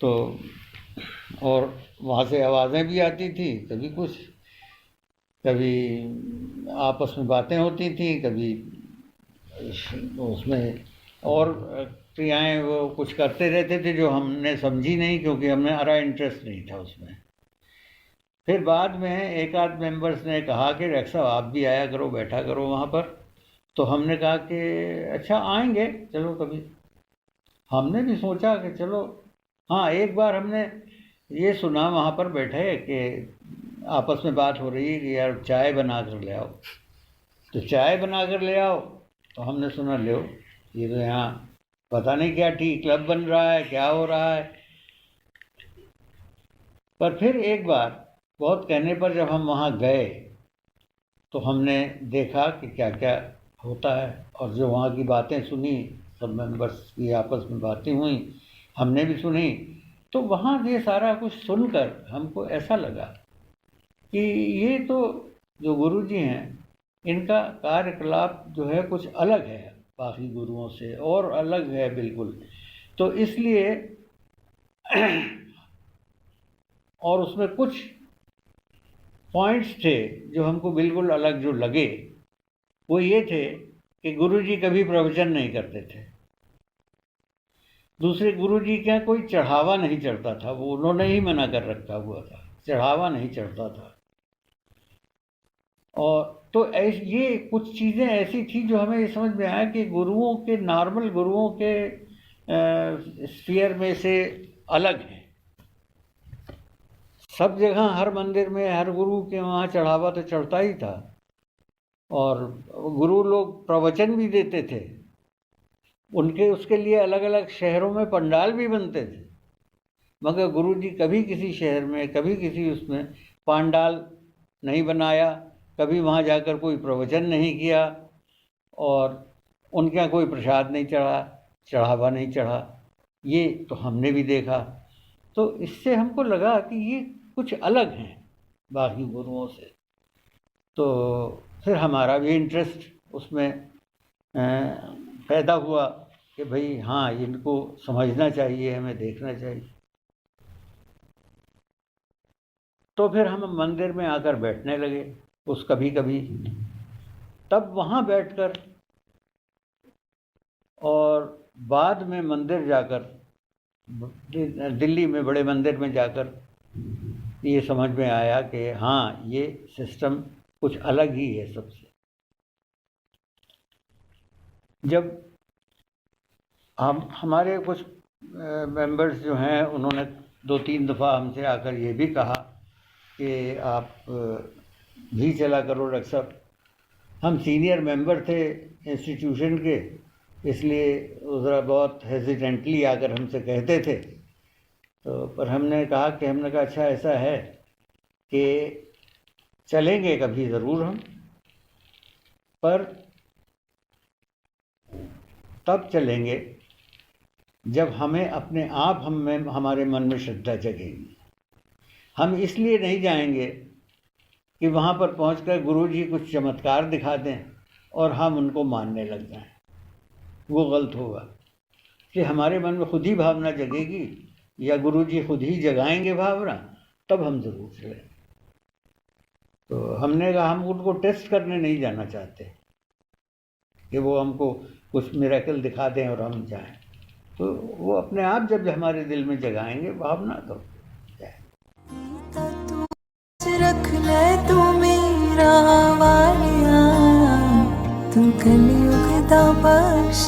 तो और वहाँ से आवाज़ें भी आती थी, कभी कुछ, कभी आपस में बातें होती थी, कभी उसमें और क्रियाएँ वो कुछ करते रहते थे जो हमने समझी नहीं, क्योंकि हमें हमारा इंटरेस्ट नहीं था उसमें। फिर बाद में एक आध मेंबर्स ने कहा कि डॉक्टर साहब आप भी आया करो, बैठा करो वहाँ पर। तो हमने कहा कि अच्छा आएंगे, चलो कभी। हमने भी सोचा कि चलो। हाँ, एक बार हमने ये सुना वहाँ पर बैठे कि आपस में बात हो रही है कि यार चाय बना कर ले आओ। तो चाय बना कर ले आओ, तो हमने सुना लो, ये तो यहाँ पता नहीं क्या टी क्लब बन रहा है, क्या हो रहा है। पर फिर एक बार बहुत कहने पर जब हम वहाँ गए तो हमने देखा कि क्या क्या होता है, और जो वहाँ की बातें सुनी, सब मेंबर्स की आपस में बातें हुई, हमने भी सुनी। तो वहाँ ये सारा कुछ सुनकर हमको ऐसा लगा कि ये तो जो गुरुजी हैं, इनका कार्यकलाप जो है कुछ अलग है बाकी गुरुओं से, और अलग है बिल्कुल। तो इसलिए और उसमें कुछ पॉइंट्स थे जो हमको बिल्कुल अलग जो लगे। वो ये थे कि गुरुजी कभी प्रवचन नहीं करते थे। दूसरे गुरुजी के यहाँ कोई चढ़ावा नहीं चढ़ता था, वो उन्होंने ही मना कर रखा हुआ था, चढ़ावा नहीं चढ़ता था। और तो ये कुछ चीज़ें ऐसी थी जो हमें ये समझ में आया कि गुरुओं के, नॉर्मल गुरुओं के स्फीयर में से अलग हैं। सब जगह हर मंदिर में हर गुरु के वहाँ चढ़ावा तो चढ़ता ही था, और गुरु लोग प्रवचन भी देते थे। उनके उसके लिए अलग अलग शहरों में पंडाल भी बनते थे, मगर गुरुजी कभी किसी शहर में, कभी किसी उसमें पंडाल नहीं बनाया, कभी वहाँ जाकर कोई प्रवचन नहीं किया, और उनके यहाँ कोई प्रसाद नहीं चढ़ा, चढ़ावा नहीं चढ़ा। ये तो हमने भी देखा। तो इससे हमको लगा कि ये कुछ अलग हैं बाकी गुरुओं से। तो फिर हमारा भी इंटरेस्ट उसमें पैदा हुआ कि भाई हाँ, इनको समझना चाहिए, हमें देखना चाहिए। तो फिर हम मंदिर में आकर बैठने लगे उस कभी कभी। तब वहाँ बैठकर और बाद में मंदिर जाकर, दिल्ली में बड़े मंदिर में जाकर ये समझ में आया कि हाँ, ये सिस्टम कुछ अलग ही है सबसे। जब हमारे कुछ मेंबर्स जो हैं, उन्होंने 2-3 दफ़ा हमसे आकर ये भी कहा कि आप भी चला करो डॉक्टर साहब। हम सीनियर मेंबर थे इंस्टीट्यूशन के, इसलिए ज़रा बहुत हेजिटेंटली आकर हमसे कहते थे। तो पर हमने कहा अच्छा ऐसा है कि चलेंगे कभी ज़रूर हम, पर तब चलेंगे जब हमें अपने आप हमारे मन में श्रद्धा जगेगी। हम इसलिए नहीं जाएंगे कि वहाँ पर पहुंचकर गुरुजी कुछ चमत्कार दिखा दें और हम उनको मानने लग जाएं। वो गलत होगा कि हमारे मन में खुद ही भावना जगेगी, या गुरुजी खुद ही जगाएंगे भावना, तब हम ज़रूर चलें। तो हमने कहा हम उनको टेस्ट करने नहीं जाना चाहते कि वो हमको कुछ मिरेकल दिखा दें और हम जाएं। तो वो अपने आप जब हमारे दिल में जगाएंगे भावना, तो जाए। रख ले तू मेरा वालिया, तू कलयुग दा बख्श।